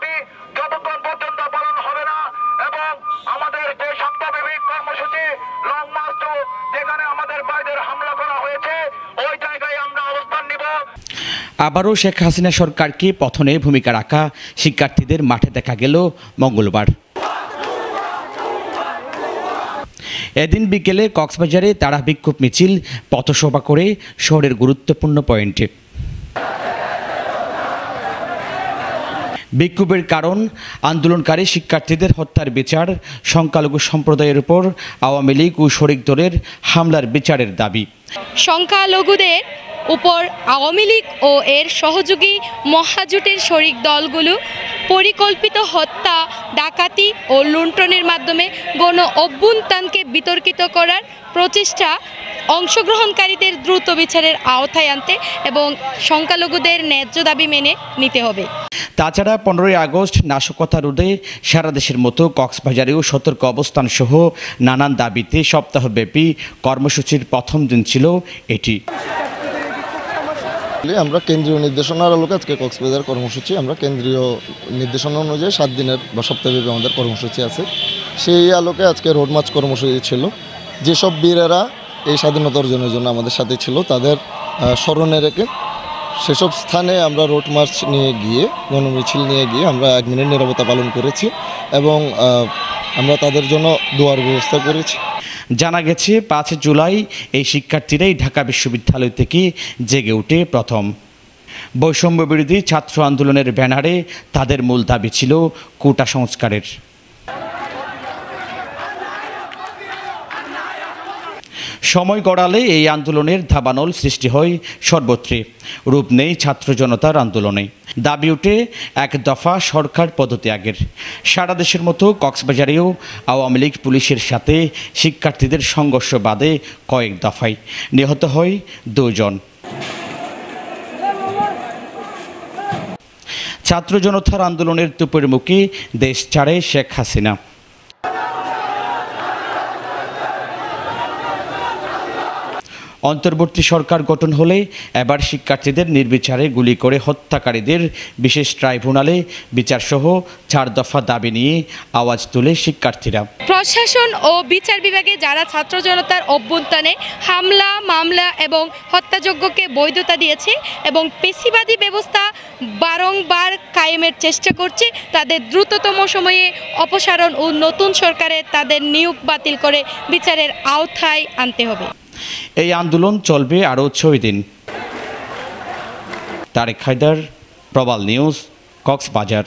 দাবি যতক্ষণ পর্যন্ত পালন হবে না এবং আমাদের যে সপ্তাহব্যাপী কর্মসূচি লং মার্চ টু যেখানে আমাদের ভাইদের হামলা করা হয়েছে ওই জায়গায় আমরা অবস্থান নিব। আবারও শেখ হাসিনা সরকারকে পতনে ভূমিকা রাখা শিক্ষার্থীদের মাঠে দেখা গেল মঙ্গলবার। এদিন বিকেলে কক্সবাজারে তারা বিক্ষোভ মিছিল পথসভা করে শহরের গুরুত্বপূর্ণ পয়েন্টে। বিক্ষোভের কারণ আন্দোলনকারী শিক্ষার্থীদের হত্যার বিচার, সংখ্যালঘু সম্প্রদায়ের উপর আওয়ামী লীগ ও শরিক দলের হামলার বিচারের দাবি। সংখ্যালঘুদের উপর আওয়ামী লীগ ও এর সহযোগী মহাজোটের শরিক দলগুলো পরিকল্পিত হত্যা, ডাকাতি ও লুণ্ঠনের মাধ্যমে গণ অভ্যুত্থানকে বিতর্কিত করার প্রচেষ্টা অংশগ্রহণকারীদের দ্রুত বিচারের আওতায় আনতে এবং সংখ্যালঘুদের ন্যায্য দাবি মেনে নিতে হবে। তাছাড়া 15ই আগস্ট নাশকতা রোধে সারা দেশের মতো কক্সবাজারেও সতর্ক অবস্থান সহ নানান দাবিতে সপ্তাহব্যাপী কর্মসূচির প্রথম দিন ছিল এটি। আমরা কেন্দ্রীয় নির্দেশনার আলোকে আজকে কক্সবাজার কর্মসূচি, আমরা কেন্দ্রীয় নির্দেশনা অনুযায়ী 7 দিনের বা সপ্তাহব্যাপী আমাদের কর্মসূচি আছে। সেই আলোকে আজকে রোড মার্চ কর্মসূচি ছিল। যেসব বীরেরা এই স্বাধীনতা অর্জনের জন্য আমাদের সাথে ছিল তাদের স্মরণে রেখে সেসব স্থানে আমরা রোড মার্চ নিয়ে গিয়ে, গণমিছিল নিয়ে গিয়ে আমরা 1 মিনিট নীরবতা পালন করেছি এবং আমরা তাদের জন্য দোয়ার ব্যবস্থা করেছি। জানা গেছে 5 জুলাই এই শিক্ষার্থীরাই ঢাকা বিশ্ববিদ্যালয় থেকে জেগে ওঠে প্রথম। বৈষম্য বিরোধী ছাত্র আন্দোলনের ব্যানারে তাদের মূল দাবি ছিল কোটা সংস্কারের। সময় গড়ালে এই আন্দোলনের দাবানল সৃষ্টি হয় সর্বত্রে, রূপ নেই ছাত্র জনতার আন্দোলনে। দাবি ওঠে 1 দফা সরকার পদত্যাগের। সারা দেশের মতো কক্সবাজারেও আওয়ামী লীগ পুলিশের সাথে শিক্ষার্থীদের সংঘর্ষ বাধে কয়েক দফায়, নিহত হয় 2 জন। ছাত্র জনতার আন্দোলনের তোপের মুখে দেশ ছাড়ে শেখ হাসিনা। অন্তর্বর্তী সরকার গঠন হলে এবার শিক্ষার্থীদের নির্বিচারে গুলি করে হত্যাকারীদের বিশেষ ট্রাইব্যুনালে বিচারসহ 4 দফা দাবি নিয়ে আওয়াজ তুলে শিক্ষার্থীরা। প্রশাসন ও বিচার বিভাগে যারা ছাত্র জনতার অভ্যুত্থানে হামলা, মামলা এবং হত্যাযজ্ঞকে বৈধতা দিয়েছে এবং পেশিবাদী ব্যবস্থা বারংবার কায়েমের চেষ্টা করছে, তাদের দ্রুততম সময়ে অপসারণ ও নতুন সরকারে তাদের নিয়োগ বাতিল করে বিচারের আওতায় আনতে হবে। এই আন্দোলন চলবে আরও 6 দিন। তারেক হায়দার, প্রবাল নিউজ, কক্সবাজার।